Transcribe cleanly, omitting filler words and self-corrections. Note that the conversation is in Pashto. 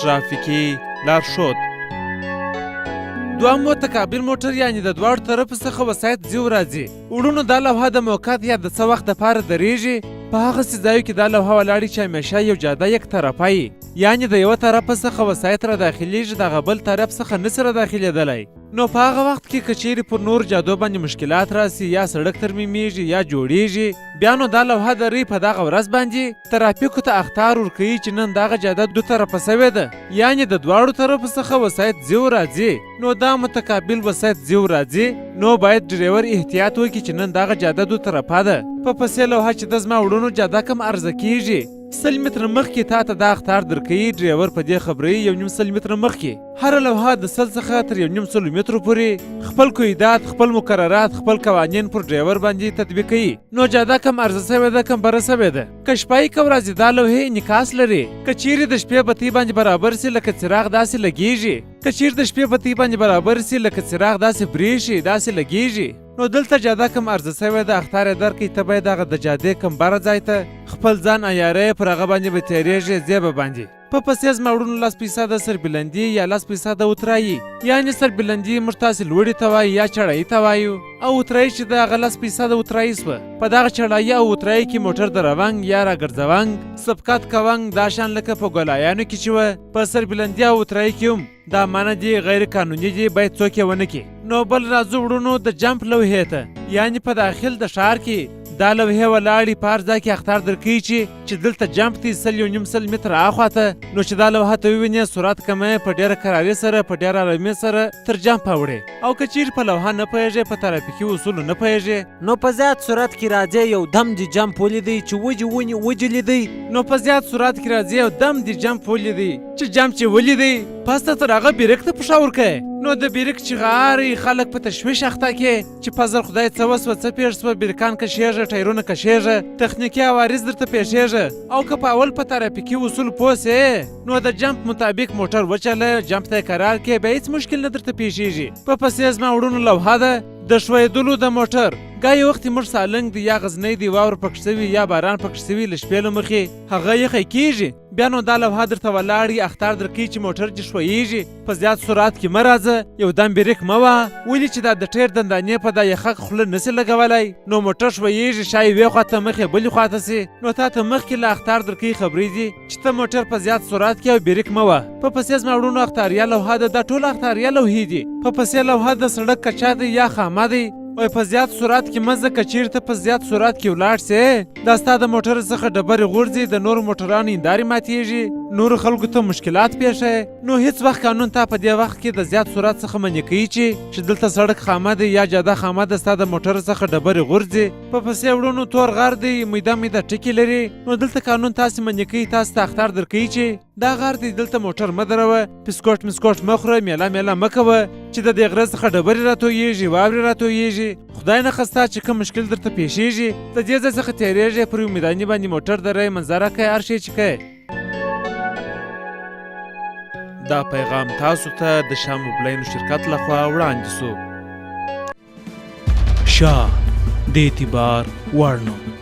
ترافیکي لارښود. دوهم متقابل موټر یعنې د دواړو طرفو څخه وسایط ځي او راځي. وړونو دا لوحه د موقت یا د څه وخت دپاره درېږي. په هغسې ځایو کې دا لوحه ولاړې چې همیشه یو جاده یک طرفه یي، یعنې د یوه طرفه څخه وسایط را داخلیږي، دغه بل طرف څخه نسي را داخلېدلی. نو په هغه وخت کې که چیرې پر نور جادو باندې مشکلات راسي یا سړک ترمیمیږي یا جوړیږي، بیا نو دا لوحه درې په دغه ورځ باندې ترافیکو ته اخطار ورکوي چې نن دغه جاده دو طرفه سوې ده، یعنې د دواړو طرفو څخه وسایط ځي او راځي. نو دا متقابل وسایط ځي او راځي، نو باید ډریور احتیاط وکړي چې نن دغه جاده دو طرفه ده. په پسې لوحه چې د زما وړونو جاده کم عرضه کیږي 100 متره مخکې تا ته دا اخطار درکوي. ډریور په دې خبروي 1.5 متره مخکې. هره لوحه د 100 څخه تر 1.5 مترو پورې خپل قیودات، خپل مقررات، خپل قوانین پر ډریور باندې تطبیقوي. نو جاده کم عرضه سوې ده، کم بره سوې ده. که شپایي که ورځې دا لوحې انعکاس لري. که چیرې د شپې بتۍ باندې برابر سي لکه څراغ داسې لګیږي. که چیرې د شپې بتۍ باندې برابر سي لکه څراغ داسې برېښي، داسې لګیږي. نو دلته جاده کم عرضه سوې ده، اخطار یې درکړي. ته باید هغه د جادې کم بره ځای ته خپل ځان عیاروې، پر هغه باندې به تېرېږې زیبه باندې. په پسې زما وړونو 10% سربلندي یا 10% اترایي، یعنې سربلندي موږ تاسې لوړې ته وایو یا چړایي ته وایو، او اترایي چې د هغه 10% اترایي سوه. په دغه چړایي او اترایي کې موټر دروونګ یا راګرځونګ، سبقت کوونګ دا شان لکه په ګولایانو کې چې وه. په سربلندي او اترایي کې هم دا معنی دي غیر قانوني دي، باید څوک یې ونه کړي. نو بل راځو وړونو د جمپ لوحې ته، یعنې په داخل د ښار کې دا لوحې ولاړې په هر ځای کې اخطار درکوي چې دلته جمپ دی 100 متره اخواته. نو چې دا لوحه ته ووینې سرعت کموي، په ډېره کراري سره په ډېره ارامۍ سره تر جمپ اوړې. او که چیرې په لوحه نه پوهېږې، په ترافیکي اصولو نه پوهېږې، نو په زیات سرعت کې راځې یو دم دې جمپ ولیدی چې وجې ونې وجلیدی. نو په زیات سرعت کې راځې یو دم دې جمپ ولیدی چې جمپ چې ولیدی، پس ته تر هغه بیرک ته پښه ورکوې. نو د بیرک چغارې خلک په تشویش اخته کې چې پزر خدای څه وسوه، څه پېښ سوه، بیرکان کشېږه، ټایرونه کشېږه، تخنیکي عوارض درته پېښېږه. او که په اول په ترافیکي اصول پوه سې، نو د جمپ مطابق موټر وچله، جمپ ته یې قرار کې، بیا هېڅ مشکل نه درته پېښېږي. په پسې زما وړونو لوحه ده د ښویېدلو د موټر. ګایې وختې موږ سالنګ دی یا غزنی دی، واور پکښ سوي یا باران پکښ سوي، له شپې له مخې هغه یخی کېږي. بیا نو دا لوحه درته ولاړي اخطار درکوي چې موټر دې ښویېږي، په زیات سرعت کې مه راځه، یو دم بریک مه وه، ولې چې دا د ټیر دندانې په دا یخک خوله نسي لګولی. نو موټر ښویېږي، شایي یوې خواته مخې بلې خواته سي، نو تا ته مخکې له اخطار درکوي خبرې دي چې ته موټر په زیات سرعت کې او بریک مه وه. په پسې زما وړونو اختاریه لوحه ده، دا ټوله اختاریه لوحې دي. په پسې لوحه د سړک کچا دی یا خامه دی. وای په زیات سرعت کې مزه که چیرې ته په زیات سرعت کې ولاړ سې، دا ستا د موټر څخه ډبرې غورځي، د نورو موټرانو هندارې ماتېږي، نورو خلکو ته مشکلات پیښوي. نو هیڅ وخت قانون تا په دې وخت کې د زیات سرعت څخه منع کوي چې دلته سړک خامه دی یا جاده خامه ده، ستا د موټر څخه ډبرې غورځي. په پسې وړونو تور غر دی، میده میده ټکي لري. نو دلته قانون تاسې منع کوي، تاسې ته اخطار درکوي چې دا غر دی، دلته موټر مه دروه، بسکوټ مسکوټ مه خوره، میله میله مه کوه چې د دې غره څخه ډبرې راتویېږي، واورې راتویېږي. خدای نه خسته چې کوم مشکل درته پیښېږي، د دې ځای څخه تېرېږې، پر یو میداني باندې موټر دروې، منظره کوې، هر شی چې کوې. دا پیغام تاسو ته د شاه موبلاین شرکت لخوا وړاندې سو. شاه د اعتبار وړ نوم.